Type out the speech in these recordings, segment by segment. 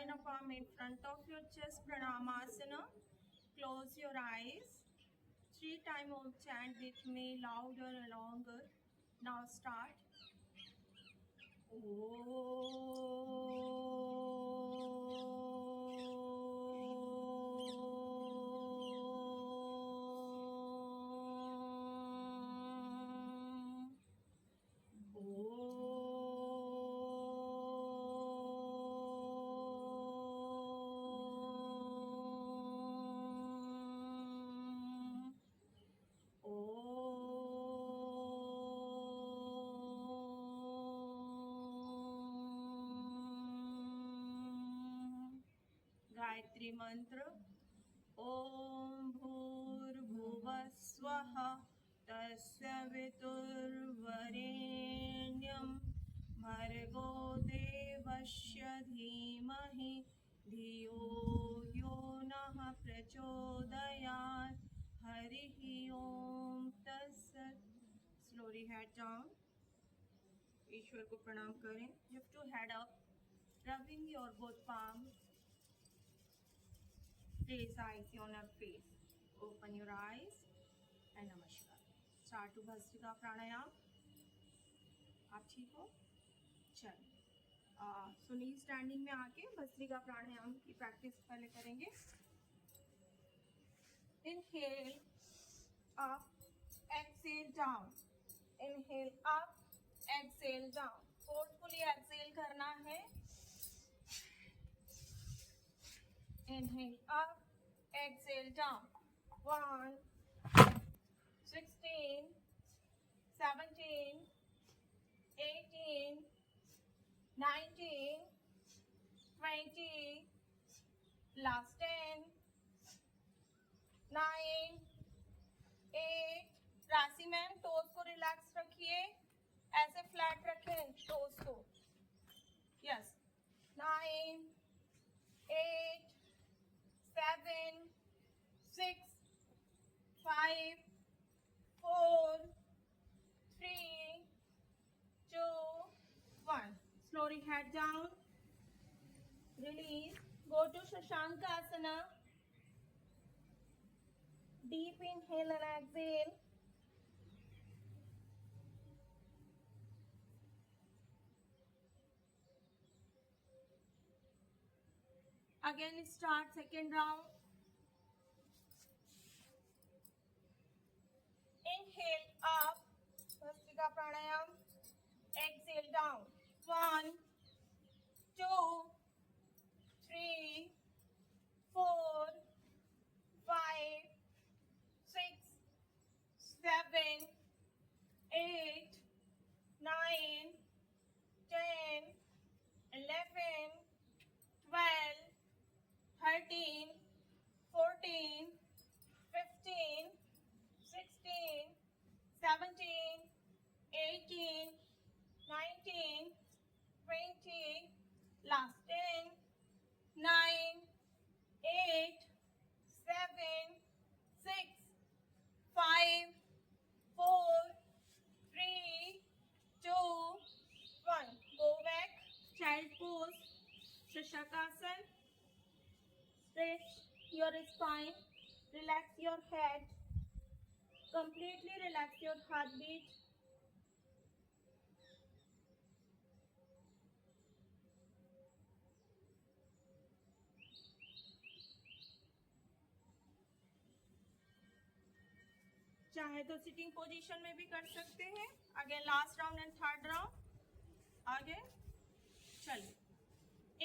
join a palm in front of your chest, Pranamasana. Close your eyes. 3 times Om chant with me, louder and longer. Now start. Gayatri मंत्र ओम भूर्भुवः स्वः तस्य वितुर्वरेण्यं भर्गो देवस्य धीमहि धियो यो नः प्रचोदयात् हरिः ओम तत्सत्। Slowly head down. ईश्वर को प्रणाम करें। Lift to head up, rubbing your both palms. Place eyes on your face. Open your eyes and namaskar. Start to bhastrika pranayama. आप ठीक हो? चलिए। सुनी स्टैंडिंग में आके भस्त्रिका प्राणायाम की प्रैक्टिस पहले करेंगे। Inhale up, exhale down. Inhale up, exhale down. Forcefully exhale करना है। Inhale up, exhale down. 1, 16, 17, 18, 19, 20, last 10, 9, 8. राशि मैम टोज को रिलैक्स रखिए, ऐसे फ्लैट रखें टोज को। Yes. 9, 8, 7, 6, 5, 4, 3, 2, 1. Slowly head down. Release. Go to Shashankasana. Deep inhale and exhale. Again start second round. Inhale up, Bhastrika Pranayam. Exhale down. 1, 2, 3, 4, 5, 6, 7, 8, 9, 10, 11, 12, 13, 14, 15, 16, 17, 18, 19, 20, last 10, 9, 8, 7, 6, 5, 4, 3, 2, 1. Go back. Child pose. Shashakasana. Stretch your spine. Relax your head. Completely relax your heartbeat. चाहे तो sitting position में भी कर सकते हैं। Again last round and third round. आगे चलिए।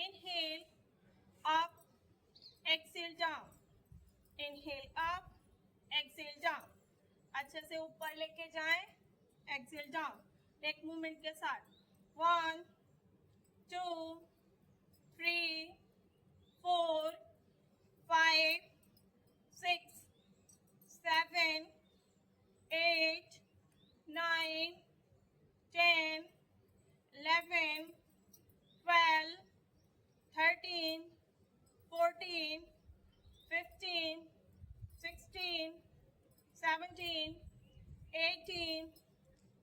Inhale up, exhale down. Inhale up, exhale down. अच्छे से ऊपर लेके जाएं। Exhale down. नेक मूवमेंट के साथ। 1, 2, 3, 4, 5, 6, 7, 8, 9, 10, 11, 12, 13, 14, 15, 16, 17, 18,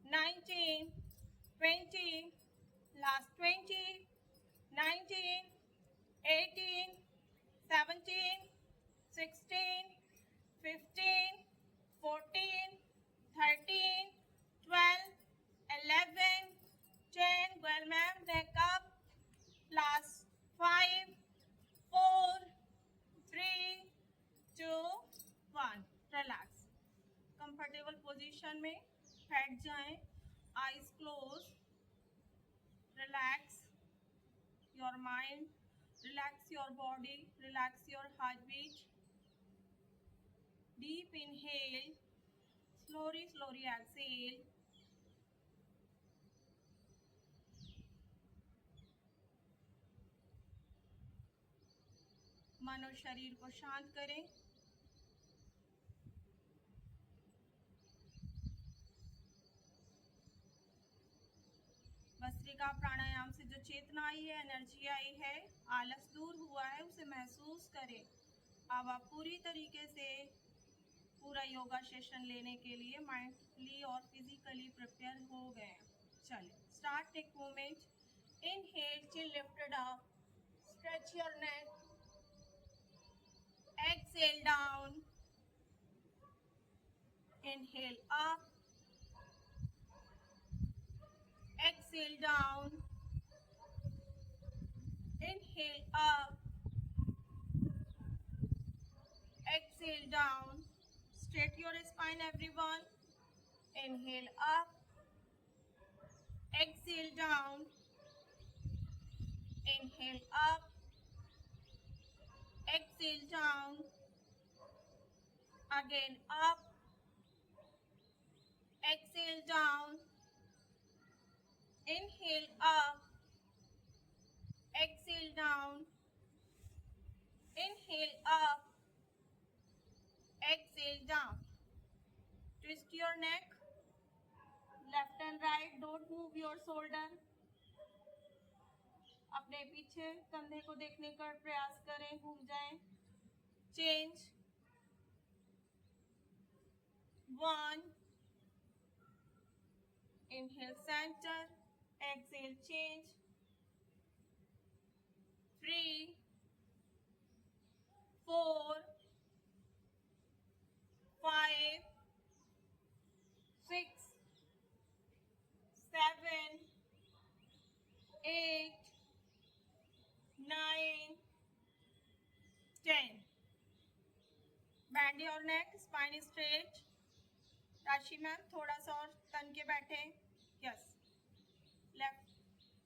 19, 20, last 20, 19, 18, बैठ जाएं, eyes close, relax your mind, relax your body, relax your heart beat. Deep inhale, slowly exhale. मन और शरीर को शांत करें. भस्त्रिका प्राणायाम से जो चेतना आई है, एनर्जी आई है, आलस दूर हुआ है, उसे महसूस करें. अब आप पूरी तरीके से पूरा योगा सेशन लेने के लिए माइंडली और फिजिकली प्रिपेयर हो गए. चलिए start. Take movement. Inhale, chin lifted up, stretch your neck, exhale down, inhale up, exhale down, inhale up, exhale down. Straight your spine everyone. Inhale up, exhale down, inhale up, exhale down, again up, exhale down, inhale up, exhale down, inhale up, exhale down. Twist your neck, left and right, don't move your shoulder. अपने पीछे कंधे को देखने का प्रयास करें, घूम जाएं. Change. 1, inhale center, exhale change. 3, 4, 5, 6, 7, 8, 9, 10. Bend your neck, spine is straight. राशि मैम थोड़ा सा और तन के बैठे. यस. लेफ्ट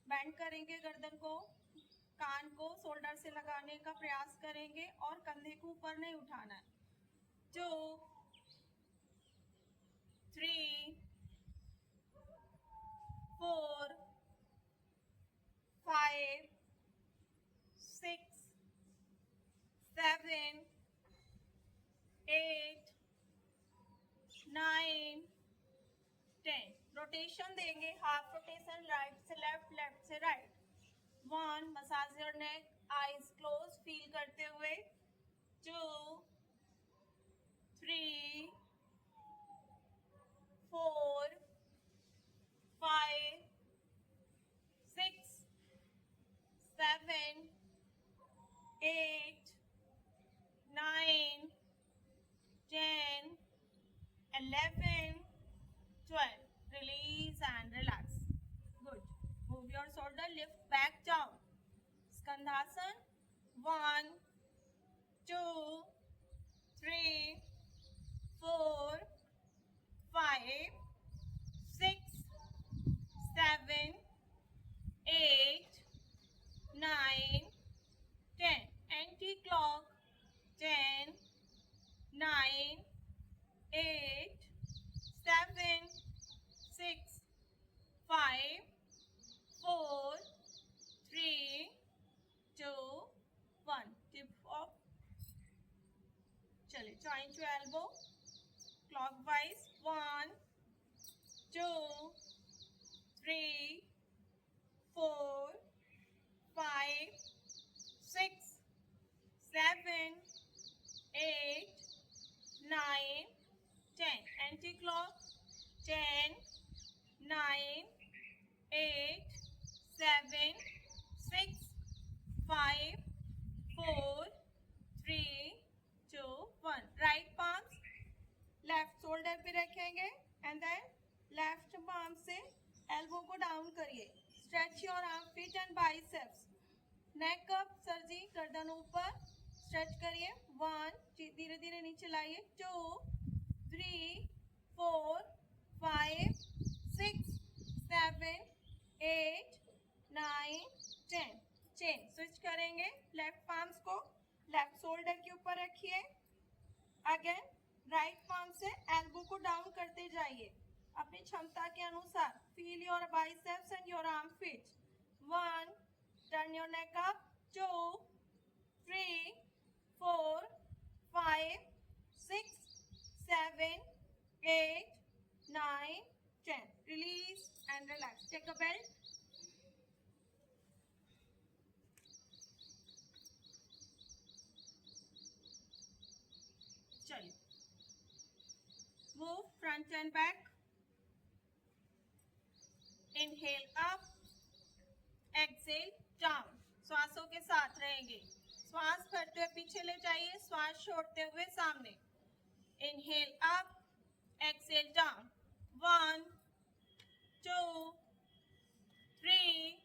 बैंड करेंगे, गर्दन को, कान को शोल्डर से लगाने का प्रयास करेंगे और कंधे को ऊपर नहीं उठाना है. 2, 3, 4, 5, 6, 7, 8, 9, 10. रोटेशन देंगे, हाफ रोटेशन, राइट से लेफ्ट, लेफ्ट से right. 1, massage your neck, eyes close, feel करते हुए. 2, 3, 4, 5, 6, 7, 8, 9, 10, 11, 12. Release and relax. Good. Move your shoulder, lift back down. Skandhasan. 1, 2, 3, 4, 5, 6, 7, 8, 9, 10. Anti-clock. 10, 9, 8, 7, 6, 5, 4, 3, 2, 1. Tip off. चलिए join to elbow, clockwise. 1, 2, 3, 4, 5, 6, 7, 8, 9, 10. Anti-clock. 10, 9, 8, 7, 6, 5, 4, 3, 2, 1. Right palms left shoulder पे रखेंगे and then left palm से elbow को down करिए. Stretch your arm, feet and biceps. Neck up, sir ji, गर्दन ऊपर, stretch करिए. 1, धीरे धीरे नीचे लाइए. 2, 3, 4, 5, 7, 8, 9, 10. चेन स्विच करेंगे, लेफ्ट पाम्स को लेफ्ट शोल्डर के ऊपर रखिए। अगेन राइट पाम से एल्बो को डाउन करते जाइए अपनी क्षमता के अनुसार। Feel your biceps and your arm fit. 1, turn your neck up. 2, 3, 4, 5, 6, 7, 8, 9, 10. Release and relax. Take a belt. चलिए, move front and back. Inhale up, exhale down. श्वासों के साथ रहेंगे। श्वास भरते हुए पीछे ले जाइए, श्वास छोड़ते हुए सामने। Inhale up, exhale down. 1, 2, 3,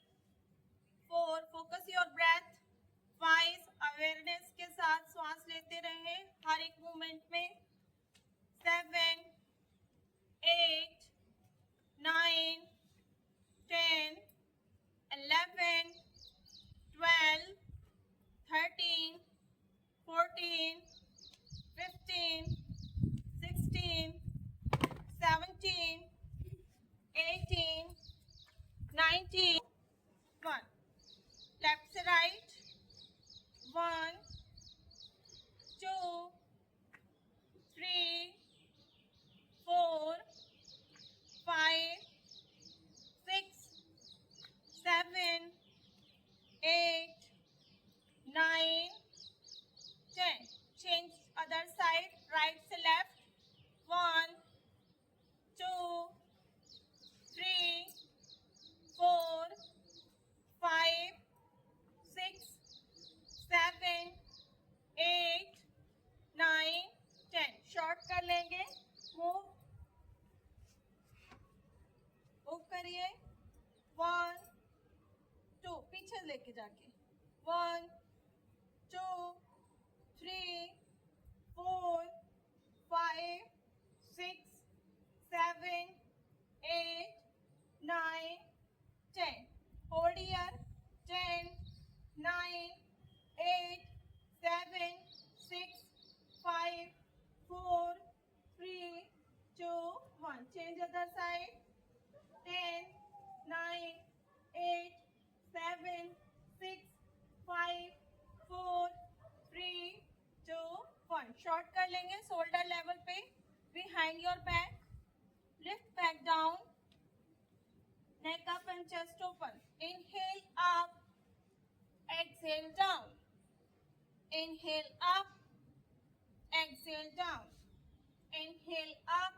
4. Focus your breath. 5. Awareness के साथ श्वास लेते रहे हर एक मूवमेंट में। 7, 8, 9, 10, 11, 12, 13, 14, 15, 16, 17, 18, 19, 1. Left से right. 1, 2, 3, 4, 5, 6, 7, 8, 9, 10. Change other side, right से left. 1, 2, 3, 4, 5, 6, 7, 8, 9, 10. शॉर्ट कर लेंगे। मूव करिए। 1, 2, पीछे लेके जाके। 1, 2, 3, 4, 5, 6, 7, 8, 9, 10. Hold here. 10, 9, 8, 7, 6, 5, 4, 3, 2, 1. Change other side. 10, 9, 8, 7, 6, 5, 4, 3, 2, 1. Short कर लेंगे शोल्डर लेवल पे, behind your back. Lift back down. Neck up and chest open. Inhale up. Exhale down. Inhale up. Exhale down. Inhale up.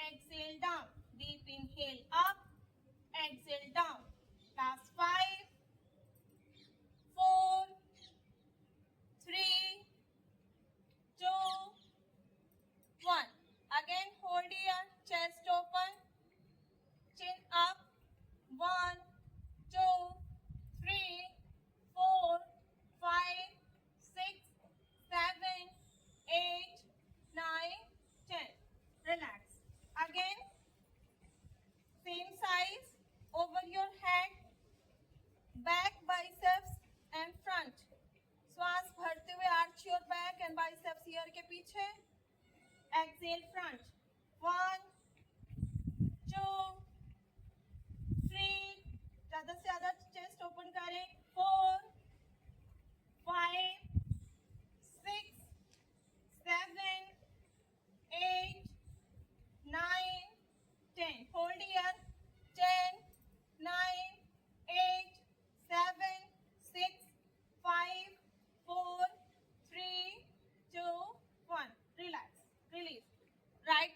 Exhale down. Deep inhale up. Exhale down. Last 5, 4, 3, 2, 1. Again hold here. Chest open. Chin up. 1, 2, 3, 4, 5, 6, 7, 8, 9, 10. Relax. Again, same size over your head, back, biceps and front. श्वास भरते हुए arch your back and biceps ear के पीछे. Exhale front. 1, 2, 3. ज़्यादा से ज़्यादा chest open करें. 4, 5, 6, 7, 8, 9, 10. Hold here. 10, 9, 8, 7, 6, 5, 4, 3, 2, 1. Relax. Release. Right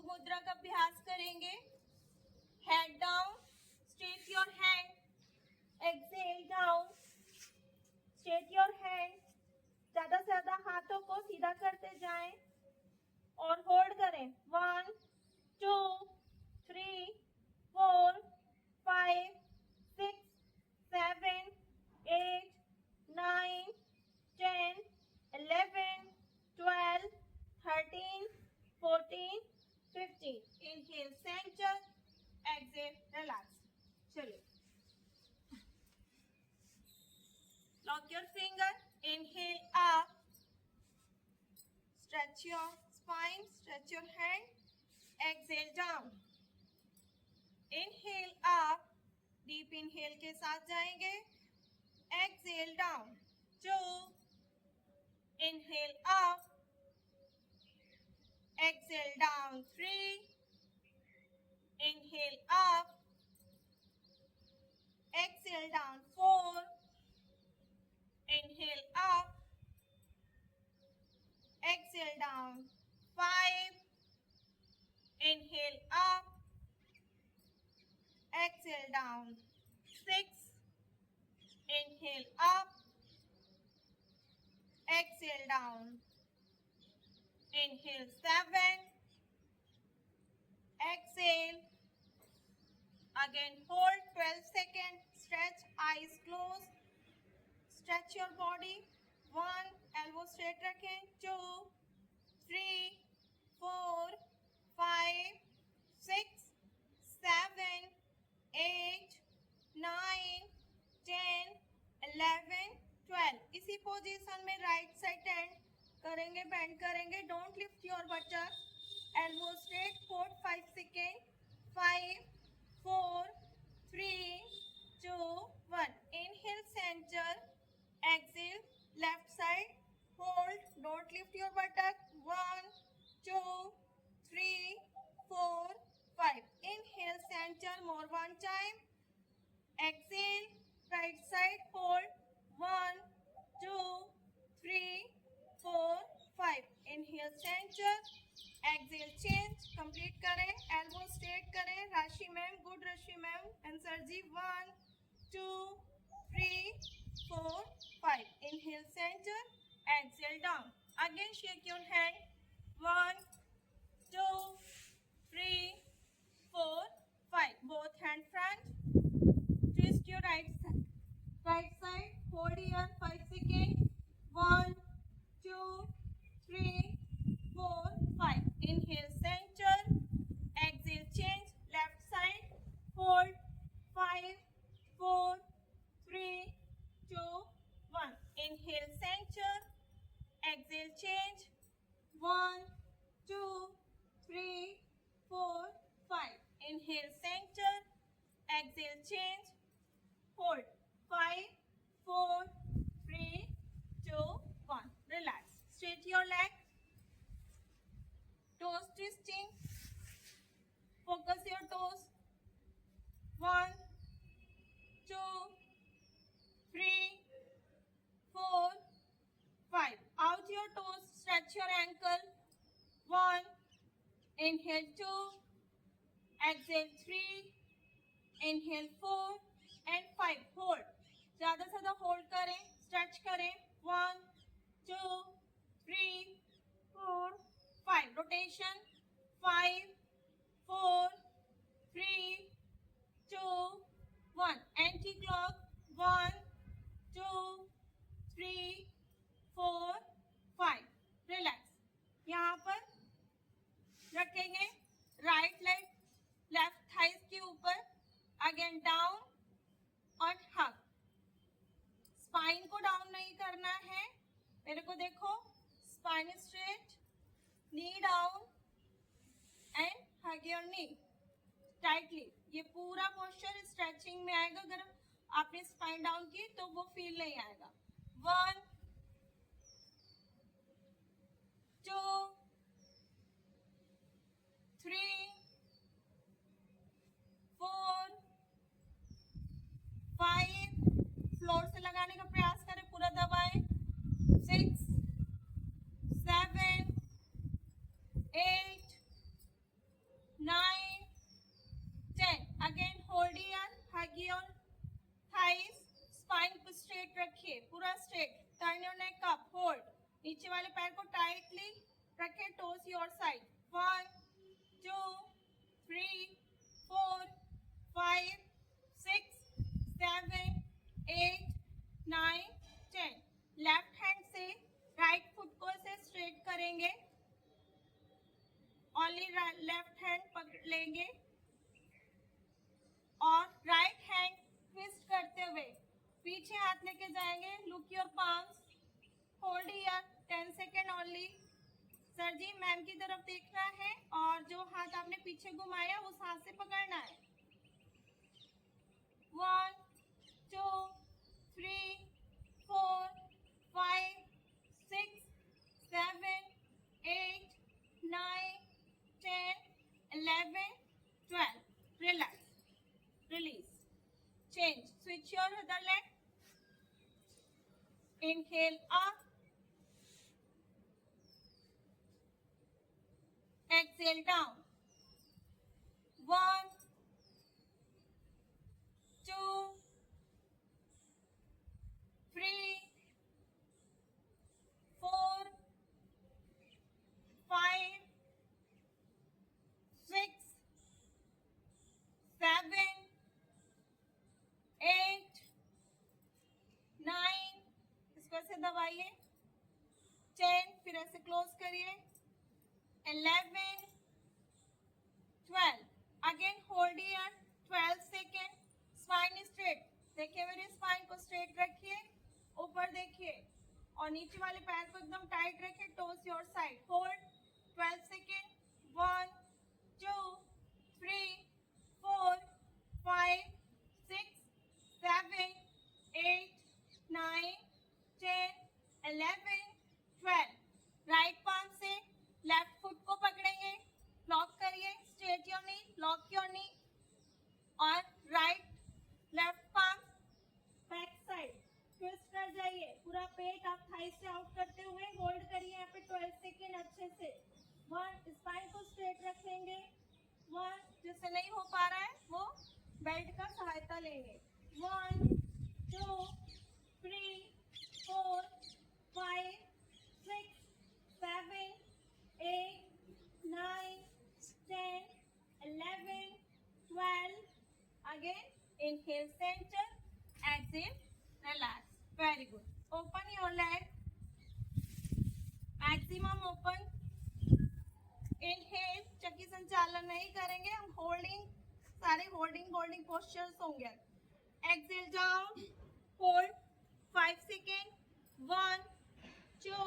मुद्रा का अभ्यास करेंगे। Head down, straight your hand, exhale down, straight your hand. ज्यादा से ज्यादा हाथों को सीधा करते जाएं और होल्ड करें। 1 2 3 4 5 6 7 8 9 10 11 12 13 14 15। Inhale centre, exhale relax. चलिए, lock your finger, inhale up, stretch your spine, stretch your hand, exhale down, inhale up, deep inhale के साथ जाएंगे, exhale down, 2, inhale up, exhale down, 3, inhale up, exhale down, 4, inhale up, exhale down, 5, inhale up, exhale down, 6, inhale up, exhale down, inhale 7, exhale, again hold 12 seconds, stretch, eyes closed, stretch your body, 1, elbow straight रखें, 2, 3, 4, 5, 6, 7, 8, 9, 10, 11, 12। इसी position में right side टेंड करेंगे, bend करेंगे, don't lift your buttock, elbow straight, 4 5 second, 5 4 3 2 1। Inhale centre, exhale left side, hold, don't lift your buttock, 1 2 3 4 5। Inhale centre, more one time, exhale, right side, hold, 1 2 3 4 5। inhale center, exhale change, complete करें, elbow straight करें, राशि ma'am, good राशि ma'am, answer ji, 1 2 3 4 5। inhale center, exhale down, again shake your hand, 1 2 3 4 5, both hand front, twist your right side, hold here 5 seconds, 1 2 3 4 5। inhale center, exhale change, left side, hold, 5 4 3 2 1। inhale center, exhale change, 1 2 3 4 5। inhale center, exhale change, hold, 5 4 3 2 1। relax, straight your leg, toes twisting, focus your toes, 1 2 3 4 5। out your toes, stretch your ankle, 1, inhale 2, exhale 3, inhale 4 and 5। hold, ज्यादा से ज्यादा hold करें, stretch करें, 1 2 3 4 5। Rotation, 5 4 3 2 1। Anti clock, 1 2 3 4 5। Relax, यहाँ पर रखेंगे right leg left thighs के ऊपर, अगेन डाउन और हग। स्पाइन को डाउन नहीं करना है, मेरे को देखो, spine straight, knee down and hug your knee tightly. ये पूरा पोस्चर स्ट्रेचिंग में आएगा, अगर आपने स्पाइन डाउन की तो वो फील नहीं आएगा। 1 2 3 4 5। फ्लोर से लगाने का प्रयास करें, पूरा दबाएं, 6 7 8 रखिए पूरा straight, turn your neck up, hold, नीचे वाले पैर को टाइटली रखिए, toes your side, 1 2 3 4 5 6 7 8 9 10। Left hand से राइट फुट को से स्ट्रेट करेंगे, ओनली लेफ्ट हैंड पकड़ लेंगे और राइट हैंड ट्विस्ट करते हुए पीछे हाथ लेके जाएंगे, look your palms, hold here 10 second only. Sir ji ma'am की तरफ देखना है और जो हाथ आपने पीछे घुमाया उस हाथ से पकड़ना है। 1 2 3 4 5 6 7 8 9 10 11 12। Relax, release, change, switch your other leg, inhale up, exhale down, 1 2 3 4 5 6 7 8 9, इसको ऐसे दबाइए, 10, फिर ऐसे क्लोज करिए, 11 12, again hold here 12 second, spine straight, देखिए मेरे स्पाइन को स्ट्रेट रखिए, ऊपर देखिए और नीचे वाले पैर को एकदम टाइट रखिए, toes your side, hold 12 second, 1 2 3 4 5 6 7 8 9 10 11 12। Right palm से लेफ्ट फुट को पकड़ेंगे, लॉक करिए, straight your knee, lock your knee और right left palm back side twist कर जाइए, पूरा पेट आप थाई से आउट करते हुए होल्ड करिए यहाँ पे 12 सेकेंड अच्छे से। 1, स्पाइन को स्ट्रेट रखेंगे, 1, जिससे नहीं हो पा रहा है वो बेल्ट का सहायता लेंगे, 1 2 3 4 5 6 7 8 9 10 11 12। Again, inhale center, exhale, relax. Very good. Open your leg, maximum open. Inhale, चक्की संचालन नहीं करेंगे हम, होल्डिंग, सारे होल्डिंग पोस्चर्स होंगे। Exhale down, hold 5 seconds, 1 2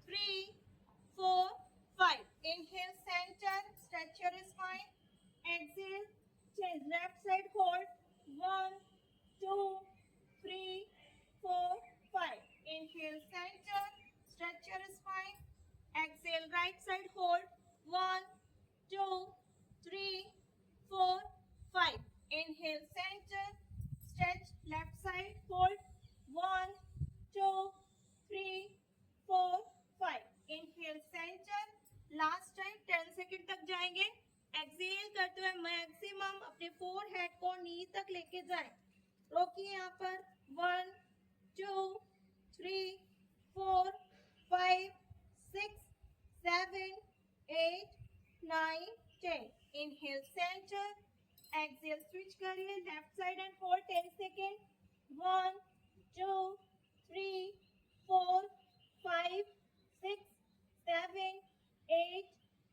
3 4 5। Inhale center, stretch your spine, exhale, change left side, hold 1 2 3 4 5। Inhale center, stretch your spine, exhale right side, hold 1 2 3 4 5। Inhale center, stretch left side, hold 1 2 3 4 5। Inhale center, last time 10 second तक जाएंगे, exhale करते हुए maximum अपने forehead को नी तक लेके जाएं, रोकिए यहाँ पर, 1 2 3 4 5 6 7 8 9 10। Inhale center, exhale switch करिए left side and hold 10 second, 1 2 3 4 5 6 7 8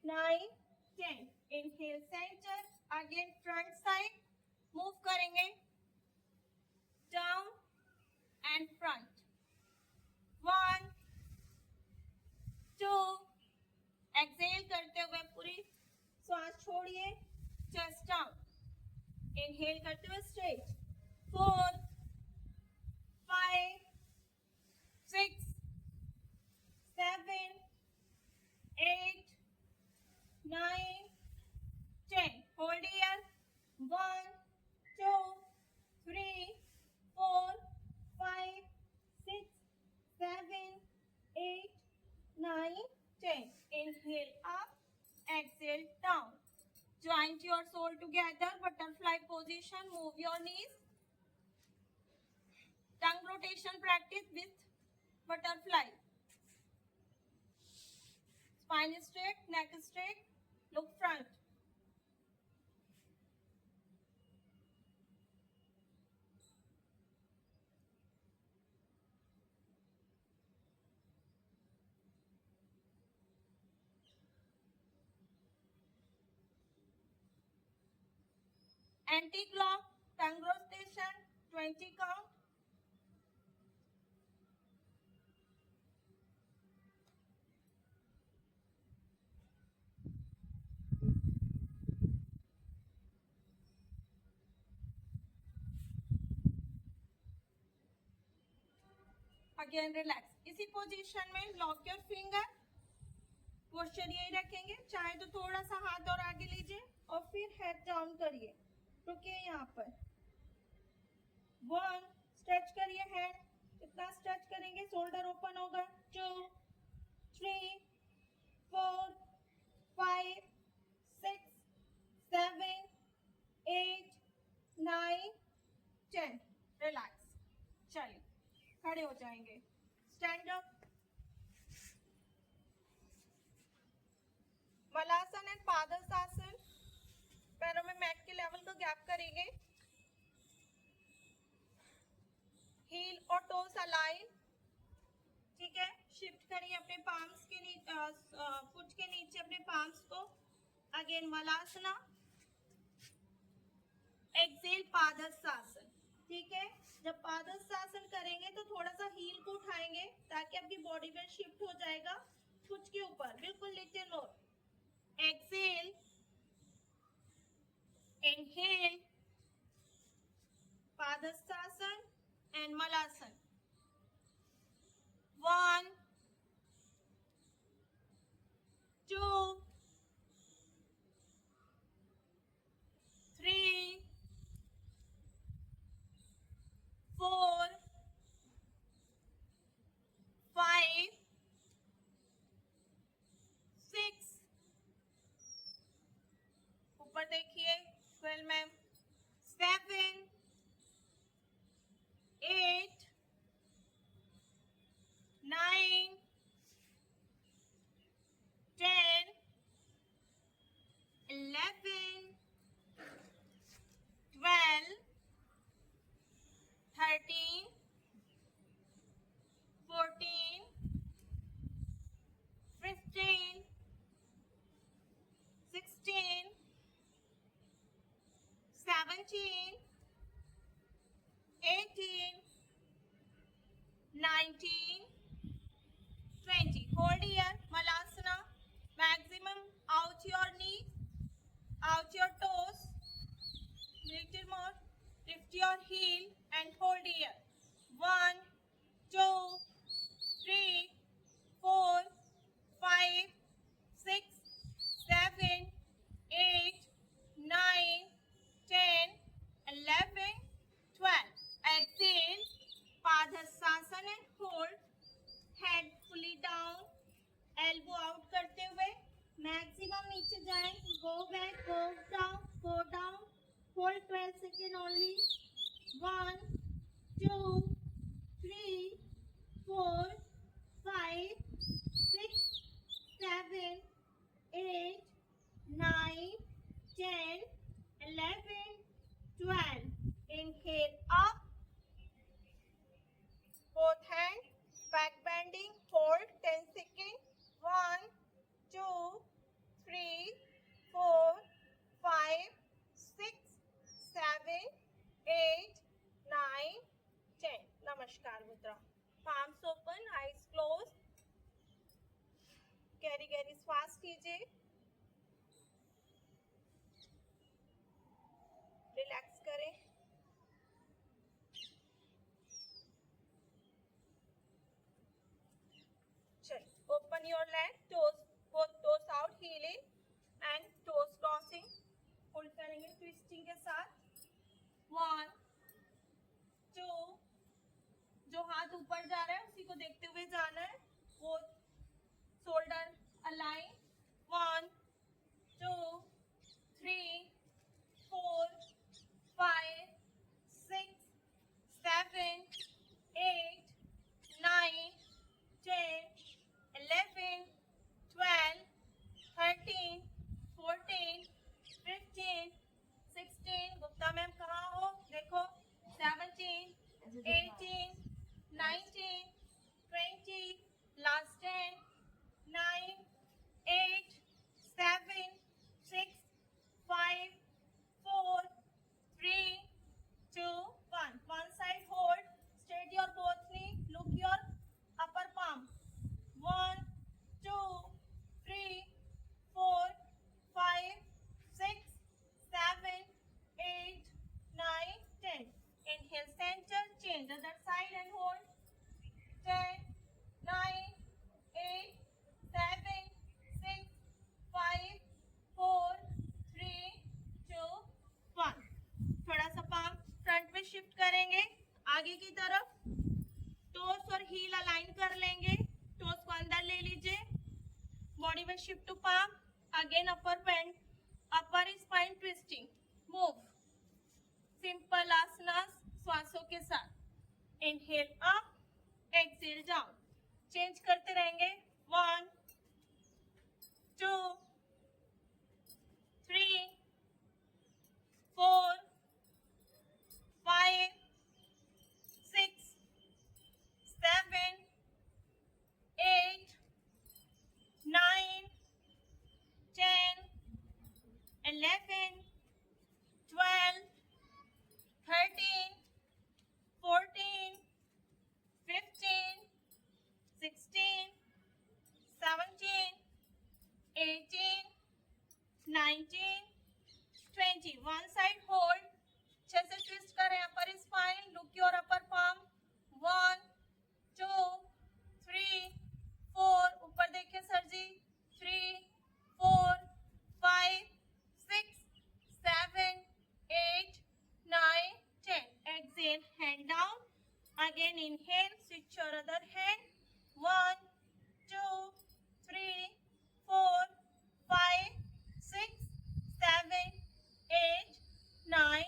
9 10। Inhale center, again front side, move करेंगे डाउन एंड फ्रंट, 1 2, एक्सहेल करते हुए पूरी श्वास छोड़िए, चेस्ट डाउन, इनहेल करते हुए straight, 4 5 6 7 8 9 10। Hold here, 1 2 3 4 5 6 7 8 9 10। Inhale up, exhale down. Joint your soul together, butterfly position, move your knees. Tongue rotation practice with butterfly. Spine straight, neck straight, look front. Anti-clock, tongue rotation, 20 count. Again relax. इसी position में lock your finger. Posture यही रखेंगे. चाहे तो थोड़ा सा हाथ और आगे लीजिए और फिर हेड डाउन करिए. रुकिए यहाँ पर. 1, स्ट्रेच करिए हेड. कितना स्ट्रेच करेंगे? शोल्डर ओपन होगा. 2, 3, 4, 5, 6, 7, 8, 9, 10. रिलैक्स. चलिए खड़े हो जाएंगे. Stand up. Malasana and padahastasana. पैरों में मैट के लेवल को गैप करेंगे. हील और टोस अलाइन. ठीक है. शिफ्ट करिए अपने पाम्स के नीचे, फुट के नीचे अपने पाम्स को. अगेन मलासना. एक्सेल पादहस्तासन. ठीक है. जब पादहस्तासन करेंगे तो थोड़ा सा हील को उठाएंगे ताकि आपकी बॉडी वेट शिफ्ट हो जाएगा फुट के ऊपर. बिल्कुल little more. Exhale, inhale, padahastasana and malasan. 1, 2, 3, 4, 5, 6. ऊपर देखिए. 12 ma'am. 7, 8, 9, 10, 11, 12, 13, 14, 15, 16, 17, 18, 19, 20. Hold here. Malasana. Maximum out your knees, out your toes. Little more. Lift your heel and hold here. 1, 2, 3, 4, 5, 6, 7, 8, 9, 10, 11, 12. Exhale. Padahastasana and hold. Head fully down. Elbow out करते हुए maximum नीचे जाएं. Go back, go down, go down. Hold 12 second only. 1, 2, 3, 4, 5, 6, 7, 8, 9, 10, 11, 12. Inhale up. Both hands. Back bending. Hold 10 seconds. 1, 2, 3, 4, 5, 6, 7, 8, 9, 10. Namaskar Mudra. Palms open, eyes closed. गहरी गहरी श्वास कीजिए. Relax करें. Open your leg, toes, both toes out, heel in and toes crossing. Hold करेंगे twisting के साथ. 1, 2. जो हाथ ऊपर जा रहा है उसी को देखते हुए जाना है. Both shoulder align. 1, 2, 3, 4, 5, 6, 7, आगे की तरफ टोस और हील अलाइन कर लेंगे, टोस को अंदर ले लीजिए, बॉडी में shift to palm, again upper bend, upper spine twisting, move, simple asanas श्वासों के साथ, inhale up, exhale down, change करते रहेंगे, 1 2 3 4 5 6 7 8 9 10 11 12 13 14 15 16 17 18 19 20, वन साइड होल्ड, अच्छे से ट्विस्ट करें upper spine, look your upper palm, 1 2 3 4, ऊपर देखिए sir ji, 3 4 5 6 7 8 9 10, exhale, hand down, again inhale, switch your other hand, 1 2 3 4 5 6 7 8 9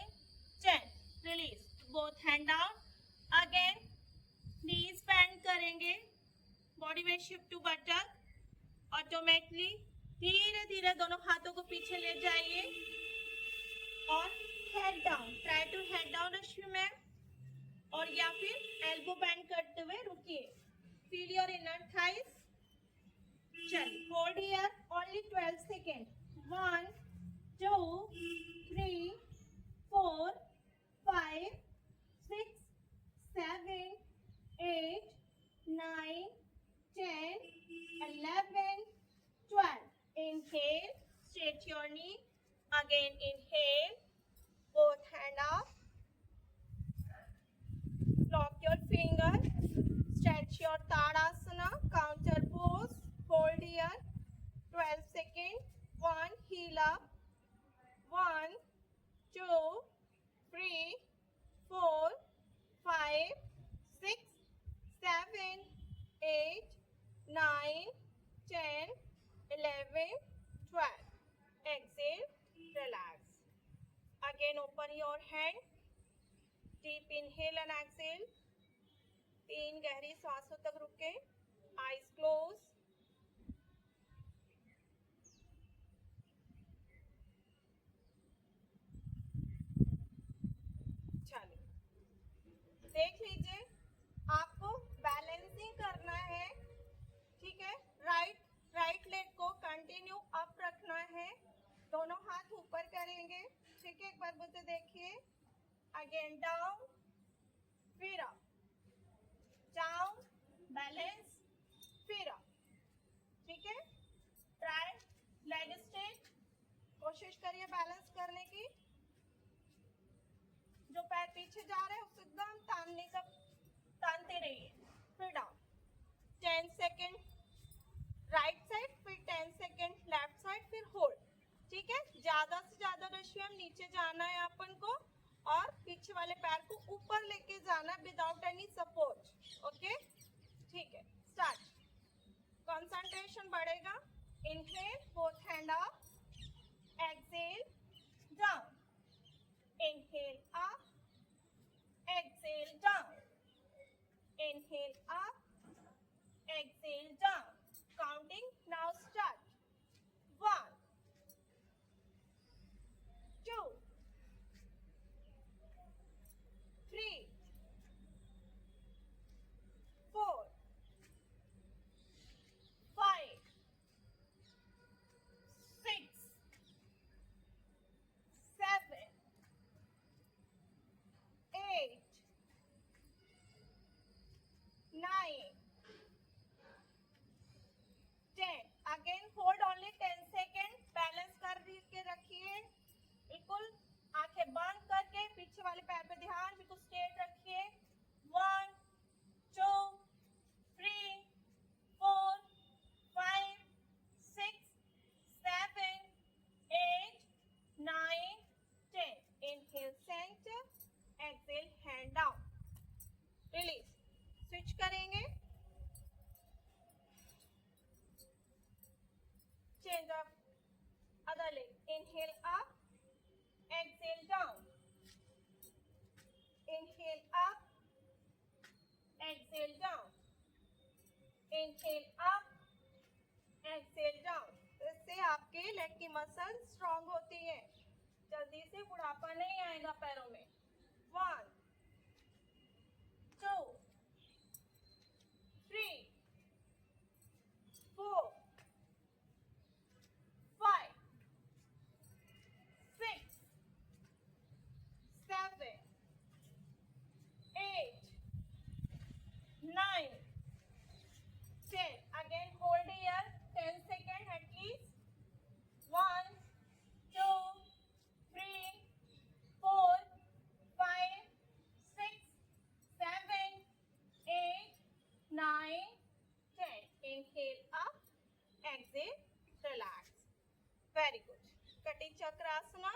10, release, both hand down, again knees bend करेंगे, body में shift to buttock, automatically धीरे धीरे दोनों हाथों को पीछे ले जाइए और head down, try to head down Rashmi ma'am, और या फिर एल्बो बेंड करते हुए रुकिए, फील योर इनर थाइस, चलिए hold here only 12 second, 1 2 3 4 5 6 7 8 9 10 11 12, inhale, straight your knee, again inhale, both hand up, lock your finger, stretch your Tadasana, counter pose, hold here, 12 seconds, 1, heel up, 1 2 3 4 5 6 7 8 9 10 11 12, exhale, relax, again open your hand, deep inhale and exhale, 3 गहरी सांसों तक रुके, eyes close, चलिए देख लीजिए, आपको balancing करना है, ठीक है, राइट लेग को कंटिन्यू अप रखना है, दोनों हाथ ऊपर करेंगे, ठीक है, एक बार मुझे देखिए, अगेन डाउन, फिर अप, डाउन, बैलेंस, फिर अप, ठीक है, ट्राई लेग स्ट्रेट, कोशिश करिए बैलेंस करने की, जो पैर पीछे जा रहे हैं उसको एकदम तानते रहिए, फिर डाउन, 10 सेकेंड राइट साइड, फिर 10 सेकेंड लेफ्ट साइड, फिर होल्ड, ठीक है, ज्यादा से ज्यादा रश्मि हम नीचे जाना है अपन को, और पीछे वाले पैर को ऊपर लेके जाना विदाउट एनी सपोर्ट, ओके, ठीक है, स्टार्ट, कंसंट्रेशन बढ़ेगा, inhale, both hand up, exhale, down, inhale up, exhale down, inhale up, exhale down, counting, now start, 1 2 3 4 5 6 muscles strong होती है, जल्दी से बुढ़ापा नहीं आएगा पैरों में। 1 2 3 4 5 6 7 8 9 10. Again hold here 10 seconds at least. 1 2 3 4 5 6 7 8 9 10. Inhale up, exhale, relax. Very good. Kati Chakrasana.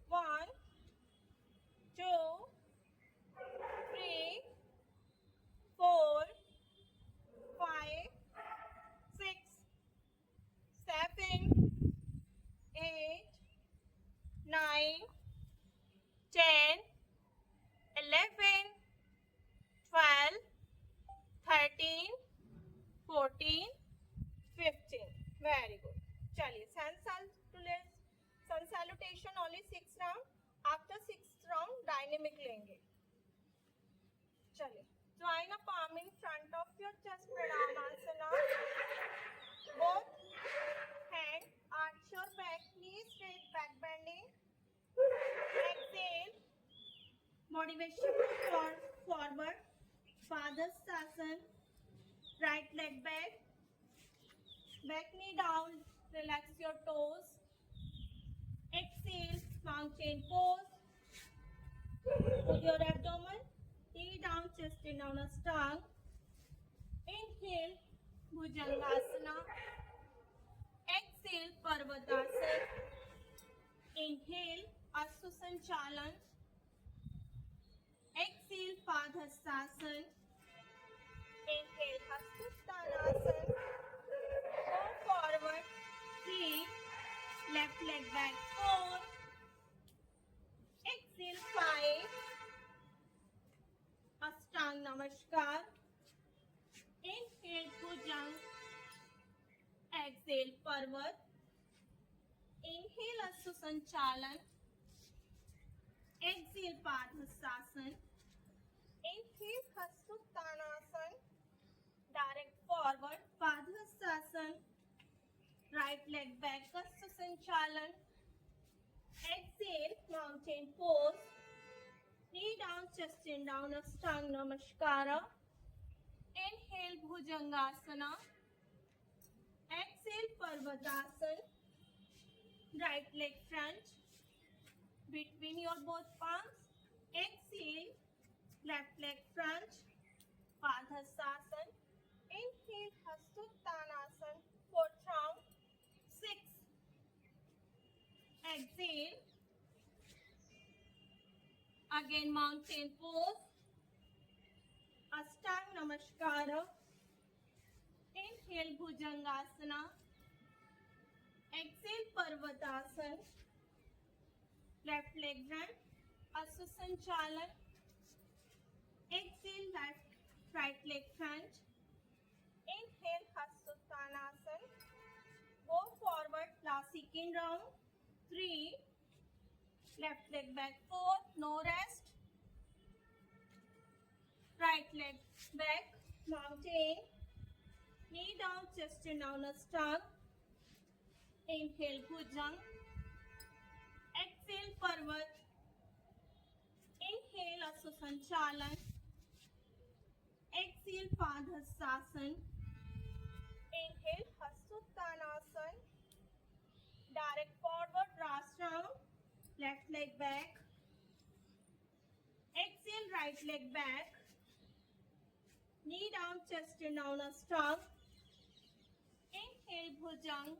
1 2 3 4 5 6 7 8 9 10 11 12 13 14 15. Very good. चलिए sun salutation only 6 round. After 6th round dynamic लेंगे. चलिए join a palm in front of your chest, Pranamasana. Both hands arch your back, knees straight, back bending. Exhale, body weight shift forward, Padhastasana. Right leg back, back knee down, relax your toes. Exhale, mountain pose. Put your abdomen, knee down, chest in on a stang. Inhale, Bhujangasana. Exhale, Parvatasana. Inhale, Aswasanchalan. Exhale, Padhastasana. Inhale, Hastasthanasan. Go forward, 3. Left leg back, 4. Exhale, 5. Ashtang Namaskar. Inhale, Bhujang. Exhale, Parvat. Inhale, Aswasanchalan. Exhale, Padhastasana. Inhale, Hastasthanasan. Direct forward, Padhastasana. Right leg back, Hastashanchalan. Exhale, mountain pose. Knee down, chest in down, Ashtanga Namaskara. Inhale, Bhujangasana. Exhale, Parvatasana. Right leg front between your both palms. Exhale, left leg front, Padhastasana. Inhale, Hastasthanasan. 4th round. 6. Exhale. Again, mountain pose. Ashtanga Namaskara. Inhale, Bhujangasana. Exhale, Parvatasana. Left leg front, Aswasanchalan. Exhale, right leg front. Inhale, Hastasthanasan. Go forward, last second round. 3. Left leg back, 4. No rest. Right leg back, mountain. Knee down, chest in down, Ashtanga. Inhale, Bhujang. Exhale, Parvat. Inhale, Aswasanchalan. Exhale, Padhastasana. Inhale, Hastasthanasan. Direct forward, last round. Left leg back. Exhale, right leg back. Knee down, chest in down, Ashtanga. Inhale, Bhujang.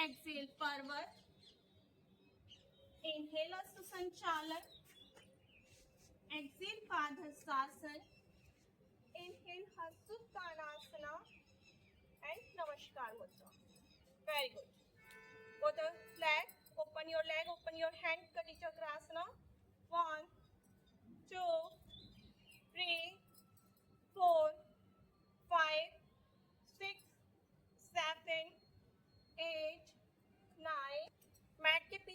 Exhale, Parvat. Inhale, Aswasanchalan. Exhale, Padhastasana. Inhale, Hastasthana. And Namaskar Mudra. Very good. Both the leg, open your leg, open your hand, Kati Chakrasana. 1, 2, 3, 4, 5, 6, 7, 8,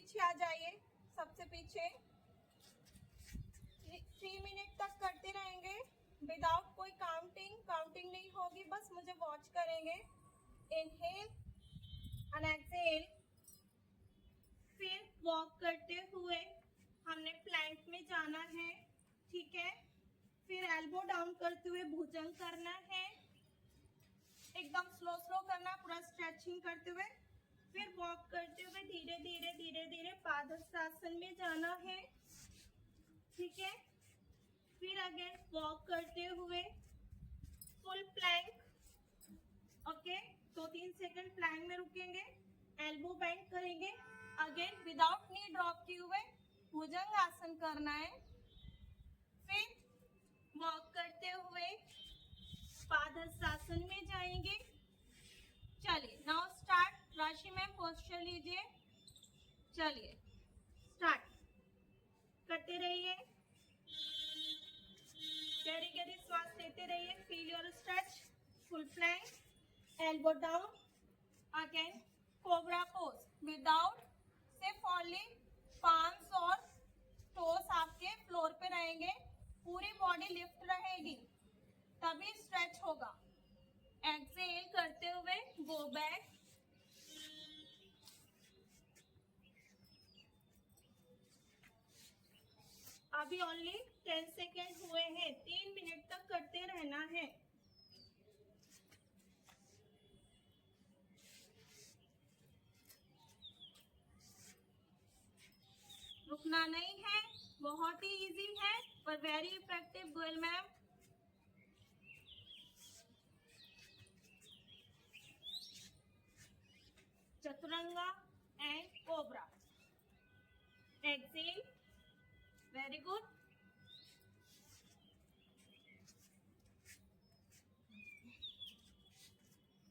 पीछे आ जाइए, सबसे पीछे। 3 minute तक करते रहेंगे without कोई counting नहीं होगी, बस मुझे वॉच करेंगे। Inhale and exhale. फिर वॉक करते हुए हमने प्लैंक में जाना है, ठीक है। फिर एल्बो डाउन करते हुए भुजंग करना है, एकदम स्लो करना, पूरा स्ट्रेचिंग करते हुए। फिर वॉक करते हुए धीरे धीरे पादहस्तासन में जाना है, ठीक है। फिर अगेन वॉक करते हुए full plank, okay. 2-3 second plank में रुकेंगे, एल्बो बेंड करेंगे, अगेन विदाउट नी ड्रॉप किए हुए भुजंग आसन करना है। फिर वॉक करते हुए पादहस्तासन में जाएंगे। चलिए now start. Rashi ma'am posture लीजिए। चलिए स्टार्ट करते रहिए, गहरी श्वास लेते रहिए। Feel your stretch, full plank, elbow down, again cobra pose without, सिर्फ ओनली पाम्स और टोस आपके फ्लोर पे रहेंगे, पूरी बॉडी लिफ्ट रहेगी, तभी स्ट्रेच होगा। एक्सहेल करते हुए गो बैक। अभी ओनली 10 सेकेंड हुए हैं, 3 मिनट तक करते रहना है। रुकना नहीं है, बहुत ही इजी है पर very effective. Goyal ma'am, Chaturanga and cobra. Exhale, very good.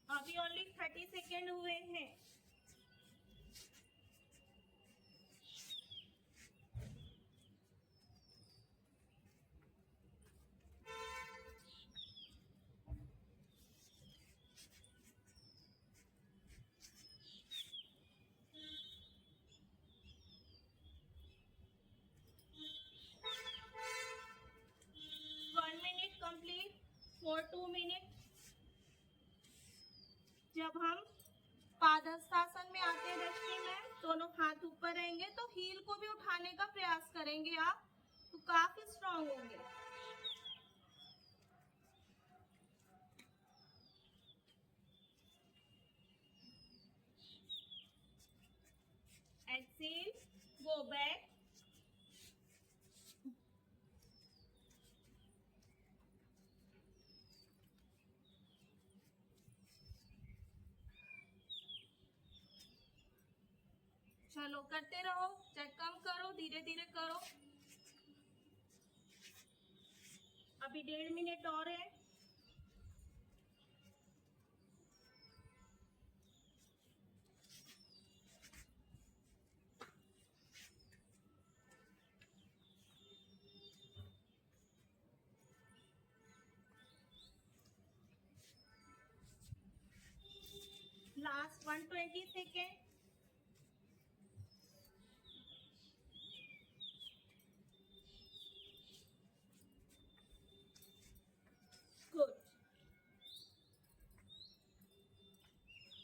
अभी ओनली 30 सेकेंड हुए हैं। For 2 minute. जब हम पादहस्तासन में आते हैं दृष्टि में, दोनों हाथ ऊपर रहेंगे तो हील को भी उठाने का प्रयास करेंगे आप, तो काफी स्ट्रांग होंगे। Exhale, go back. चलो करते रहो, चाहे कम करो, धीरे धीरे करो। अभी 1.5 मिनट और है। Last 120 second. Good.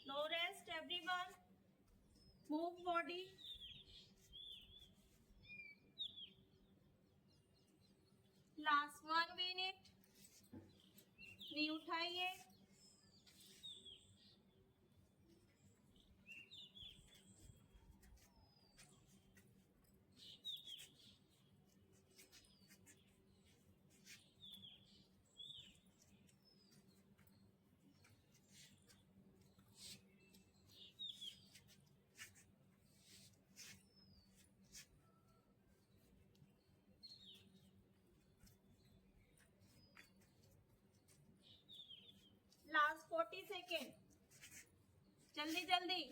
No rest everyone, move body. Last 1 minute. Knee उठाइए। लास्ट 40 सेकेंड, जल्दी जल्दी।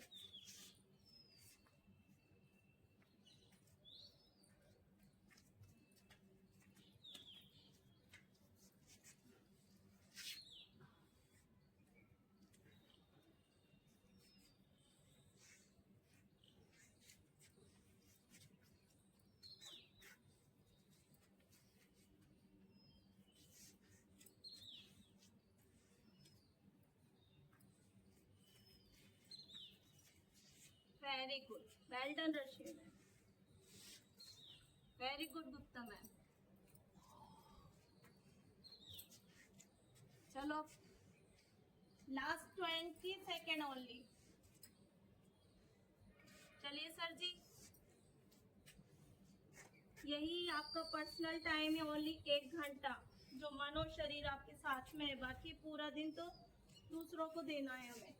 Very good, well done Rashmi ma'am, very good Gupta ma'am. चलो लास्ट 20 सेकेंड ओनली। चलिए सर जी, यही आपका पर्सनल टाइम है, ओनली 1 घंटा, जो मन और शरीर आपके साथ में है। बाकी पूरा दिन तो दूसरों को देना है हमें।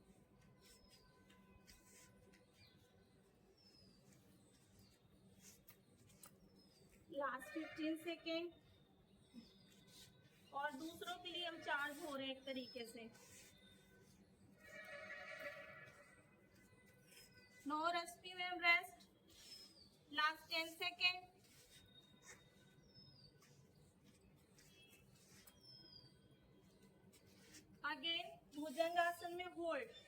लास्ट 15 सेकेंड, और दूसरों के लिए हम चार्ज हो रहे हैं एक तरीके से। No Rashmi ma'am, rest. Last 10 second. Again bhujangasana में होल्ड,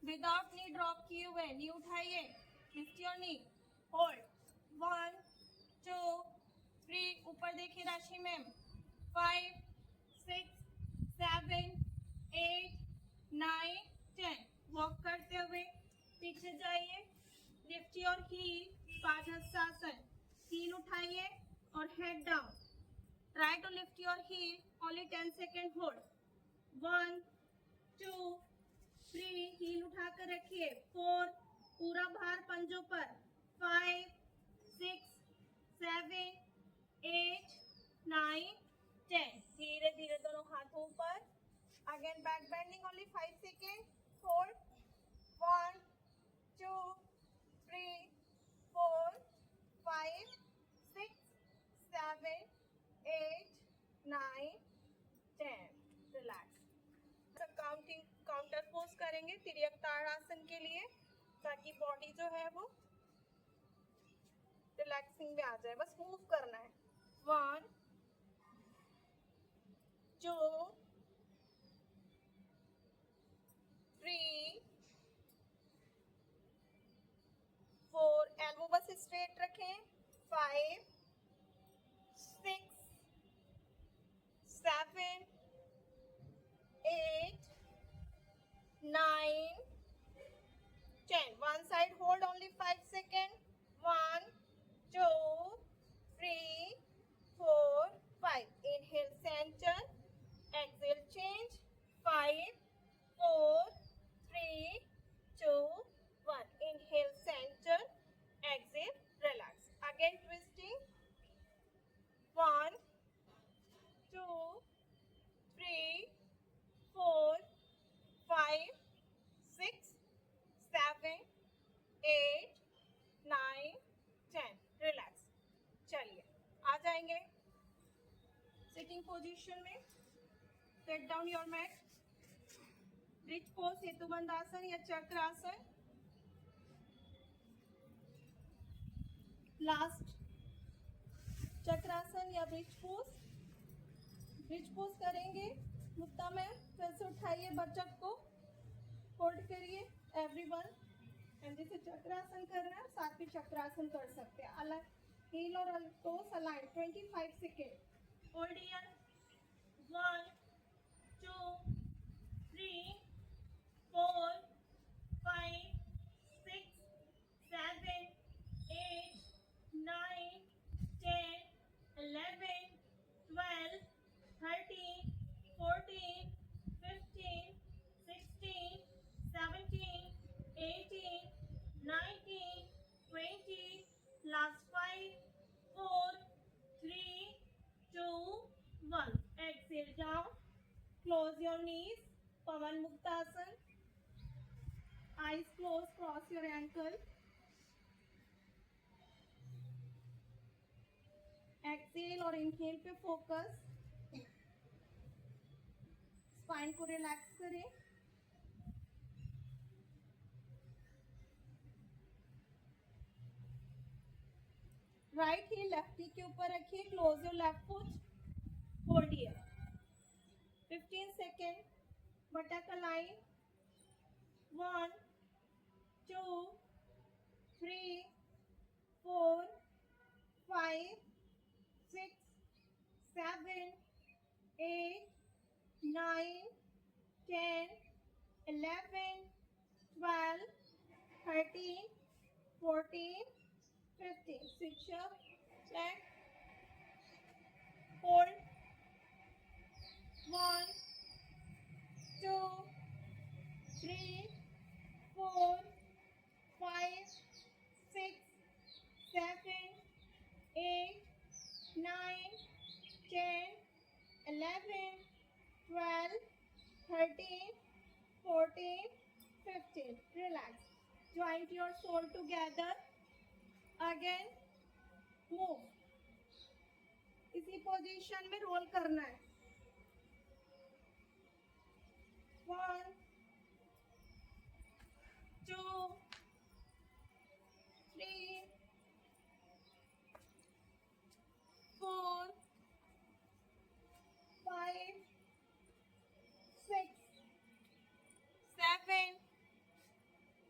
विदाउट नी ड्रॉप किए हुए, नी उठाइए, लिफ्ट योर नी, होल्ड, 1 2 3, ऊपर देखिए राशि मैम, 5 6 7 8 9 10, वॉक करते हुए पीछे जाइए, lift your heel, padahastasana, heel उठाइए और head down, try to lift your heel, only 10 second hold, 1 2 3, heel उठाकर रखिए, 4, पूरा भार पंजों पर, 5 6 7 8 9 10, धीरे धीरे दोनों हाथों पर, again back bending, only 5 second, hold, 1 2 3 4 5 6 7 8 9 10, relax. Counting counter pose करेंगे तिर्यक ताड़ासन के लिए, ताकि बॉडी जो है वो रिलैक्सिंग में आ जाए, बस मूव करना है। 1 2 3 4, एल्बो बस स्ट्रेट रखें, 5 6 7 8 9 10, one side hold, only 5 seconds, 1 2 3 4 5, inhale center, exhale change, 5 4 3 2 1, inhale center, exhale relax, again twisting, 1 2 3 4 5 6 7 8 9 10, relax. चलिए आ जाएंगे सिटिंग पोजीशन में, set down your mat, bridge pose, setubandha asana या चक्र आसन। लास्ट चक्रासन या ब्रिज पोज, ब्रिज पोज करेंगे मुक्ता मैम, फिर से उठाइए बच्चक को, होल्ड करिए एवरीवन, एंड जैसे चक्रासन करना है साथ में चक्रासन कर सकते हैं, अलग हील और toes align, 25 second, hold here, 1 2 3 4 5 6 7 8 9 10 11 12 13 14 15 16 17 18 19 20, last 5 4 3 2 1, exhale down, close your knees, Pavan Muktasan, eyes closed, cross your ankle, exhale और inhale पे focus, spine को relax करें, राइट ही लेफ्ट ही के ऊपर रखिए, close your left foot, hold here, 15 second, बटक align, 1 2 3 4 5 6 7 8 9 10 11 12 13 14, 15. Switch your leg. Hold. 1, 2, 3, 4, 5, 6, 7, 8, 9, 10, 11, 12, 13, 14, 15. Relax. Joint your soul together. Again, move. इसी position में role करना है. 1, 2, 3, 4, 5, 6, 7,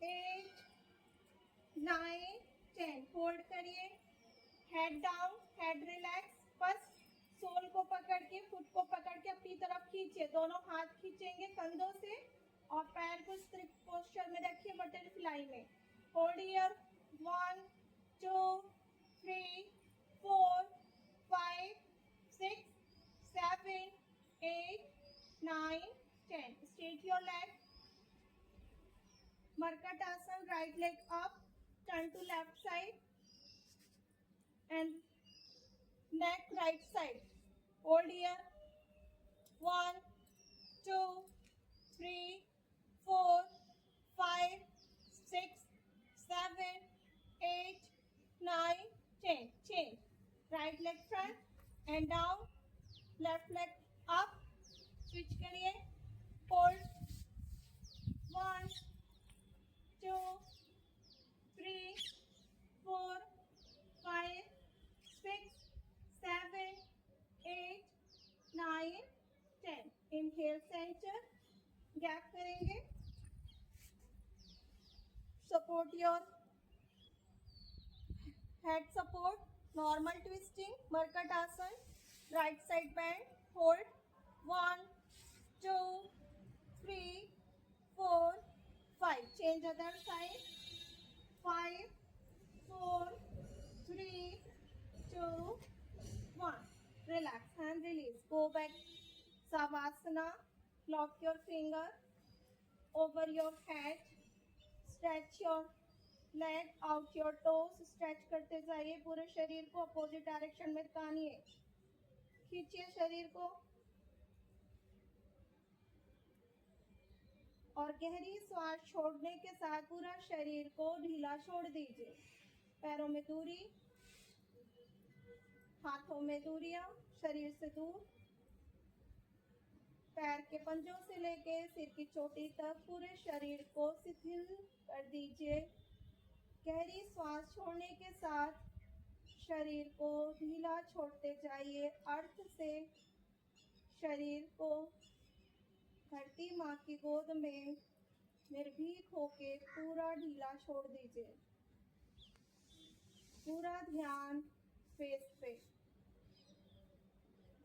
8, 9, 10. होल्ड करिए. Head down, head relax. बस सोल को पकड़ के, फुट को पकड़ के अपनी तरफ खींचिए. दोनों हाथ खींचेंगे कंधों से और पैर को स्ट्रिप पोस्चर में रखिए बटरफ्लाई में. Hold here. 1, 2, 3, 4, 5, 6, 7, 8, 9, 10. Straight your leg. Markatasana, right leg up, turn to left side and neck right side. Hold here. 1, 2, 3, 4, 5, 6, 7, 8, 9, 10. Change. Right leg front and down, left leg up. Switch करिए. Hold. 1, 2, 3, 4, 5, 6, 7, 8, 9, 10. Inhale center. Gap करेंगे. Support your head support. Normal twisting. Markatasana. Right side bend. Hold. 1, 2, 3, 4, 5. Change other side. 5, 4, 3, 2, 1. Relax and release. Go back. Savasana. Lock your finger over your head. Stretch your leg out your toes. Stretch करते जाइए. पूरे शरीर को opposite direction में तानिए. खींचिए शरीर को और गहरी श्वास छोड़ने के साथ पूरा शरीर को ढीला छोड़ दीजिए. पैरों में दूरी, हाथों में दूरियां, शरीर से दूर. पैर के पंजों से लेके सिर की चोटी तक पूरे शरीर को शिथिल कर दीजिए. गहरी श्वास छोड़ने के साथ शरीर को ढीला छोड़ते जाइए. अर्थ से शरीर को धरती माँ की गोद में निर्भीक होके पूरा ढीला छोड़ दीजिए. पूरा ध्यान फेस पे.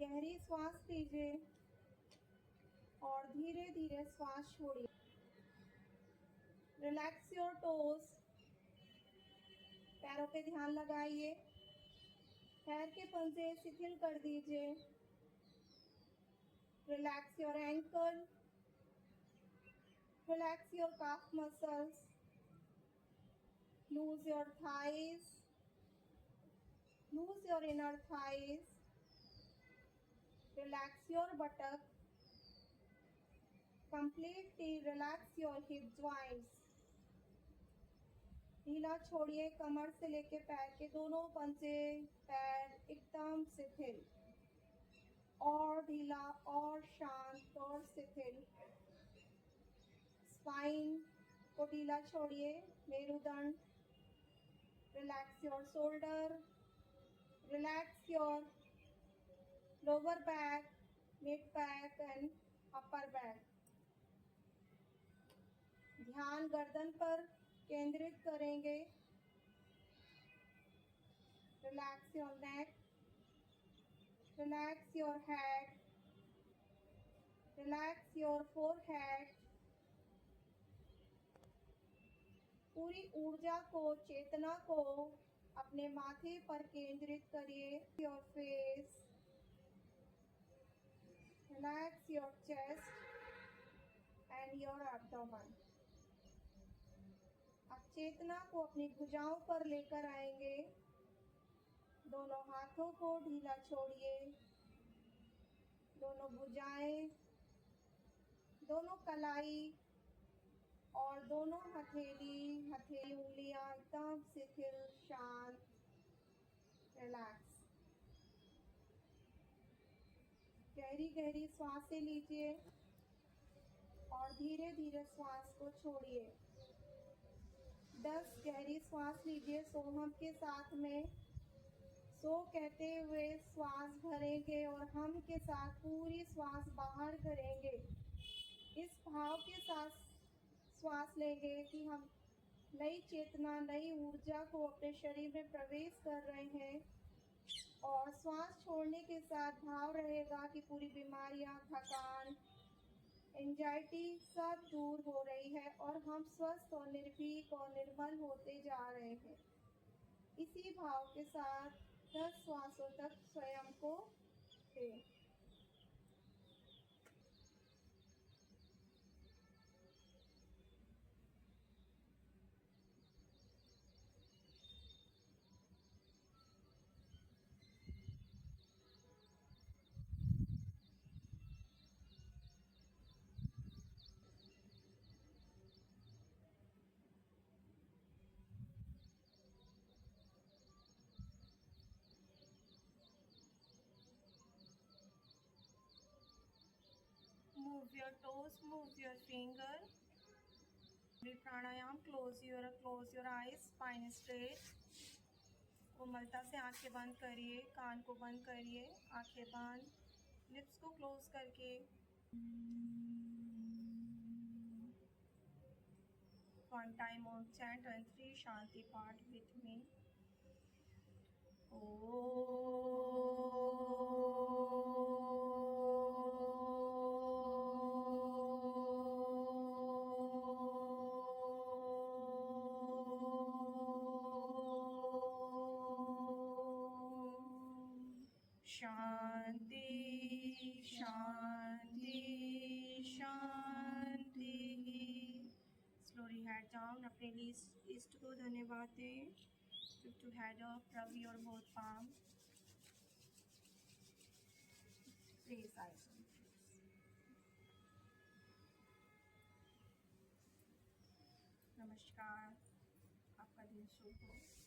गहरी श्वास लीजिए और धीरे धीरे श्वास छोड़िए. Relax your toes. पैरों पे ध्यान लगाइए. पैर के पंजे शिथिल कर दीजिए. Relax your ankle. Relax your calf muscles. Loose your thighs. Loose your inner thighs. Relax your buttock. Completely relax your hip joints. ढीला छोड़िए कमर से लेके पैर के दोनों पंजे. पैर एकदम शिथिल और ढीला और शांत और शिथिल. स्पाइन को ढीला छोड़िए. मेरुदंड. Relax your shoulder. Relax your lower back, mid back and upper back. ध्यान गर्दन पर केंद्रित करेंगे. Relax your neck. Relax your head. Relax your forehead. पूरी ऊर्जा को, चेतना को अपने माथे पर केंद्रित करिए। Your face, relax your chest and your abdomen. अब चेतना को अपनी भुजाओं पर लेकर आएंगे। दोनों हाथों को ढीला छोड़िए। दोनों भुजाएं, दोनों कलाई और दोनों हथेली उंगलियां एकदम शिथिल, शांत, रिलैक्स। गहरी गहरी सांसें लीजिए और धीरे धीरे श्वास को छोड़िए। 10 गहरी श्वास लीजिए सोहम के साथ में। सो कहते हुए श्वास भरेंगे और हम के साथ पूरी श्वास बाहर करेंगे। इस भाव के साथ श्वास लेंगे कि हम नई चेतना, नई ऊर्जा को अपने शरीर में प्रवेश कर रहे हैं। और श्वास छोड़ने के साथ भाव रहेगा कि पूरी बीमारियां, थकान, एंजाइटी सब दूर हो रही है और हम स्वस्थ और निर्भीक और निर्मल होते जा रहे हैं। इसी भाव के साथ 10 श्वासों तक स्वयं को दें। Move your toes, move your finger. Pranayam, close your eyes, spine straight. कोमलता से आंखें बंद करिए, कान को बंद करिए, आंखें बंद, लिप्स को क्लोज करके। One time on chant and 3 Shanti part with me. शांति शांति शांति। Slowly head down. अपने इष्ट को धन्यवाद दें। To head up, rub your both palm. Please eyes. नमस्कार, आपका दिन शुभ हो।